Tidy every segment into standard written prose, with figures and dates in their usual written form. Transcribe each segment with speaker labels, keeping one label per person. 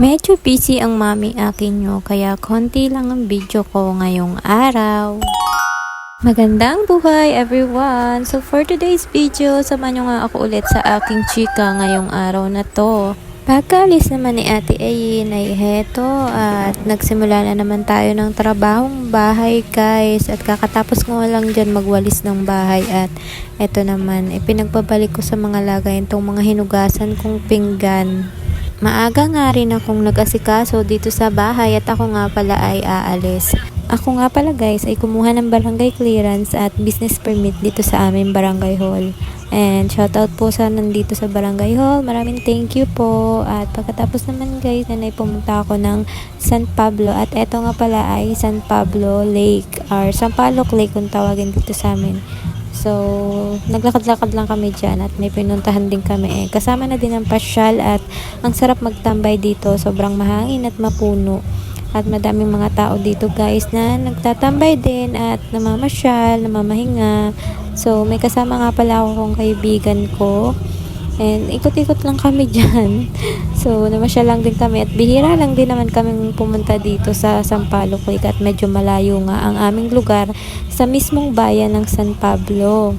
Speaker 1: Medyo busy ang mami akin nyo, kaya konti lang ang video ko ngayong araw. Magandang buhay everyone! So for today's video, samahan nyo nga ako ulit sa aking chika ngayong araw na to. Pagkaalis naman ni Ate Ayin ay heto at nagsimula na naman tayo ng trabahong bahay guys, at kakatapos ko lang dyan magwalis ng bahay at eto naman, pinagpabalik ko sa mga lagay itong mga hinugasan kong pinggan. Maaga nga rin akong nag-asikaso dito sa bahay at ako nga pala ay aalis. Ako nga pala guys ay kumuha ng barangay clearance at business permit dito sa aming barangay hall. And shoutout po sa nandito sa barangay hall. Maraming thank you po. At pagkatapos naman guys ay pumunta ako ng San Pablo. At eto nga pala ay San Pablo Lake or Sampaloc Lake kung tawagin dito sa amin. So, naglakad-lakad lang kami dyan at may pinuntahan din kami. Kasama na din ang pasyal at ang sarap magtambay dito. Sobrang mahangin at mapuno. At madaming mga tao dito guys na nagtatambay din at namamasyal, namamahinga. So, may kasama nga pala ako kong kaibigan ko. And ikot-ikot lang kami dyan. So, namasyal lang din kami at bihira lang din naman kami pumunta dito sa Sampaloc Lake at medyo malayo nga ang aming lugar sa mismong bayan ng San Pablo.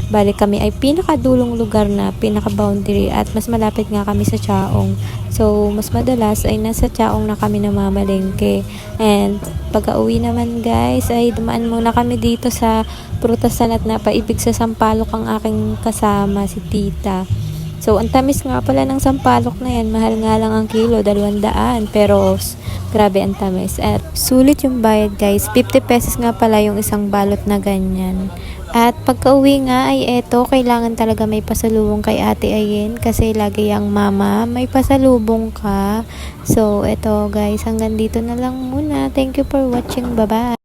Speaker 1: Bali kami ay pinakadulong lugar na, pinaka-boundary at mas malapit nga kami sa Chaong. So, mas madalas ay nasa Chaong na kami namamalengke. And pagka-uwi naman guys ay dumaan muna kami dito sa prutasan at napaibig sa Sampaloc ang aking kasama, si Tita. So, ang tamis nga pala ng sampalok na yan. Mahal nga lang ang kilo, 200. Pero, grabe ang tamis. At sulit yung bayad guys. 50 pesos nga pala yung isang balot na ganyan. At pagka-uwi nga ay eto, kailangan talaga may pasalubong kay Ate Ayin. Kasi lagi yung mama, may pasalubong ka. So, eto guys, hanggang dito na lang muna. Thank you for watching. Bye-bye!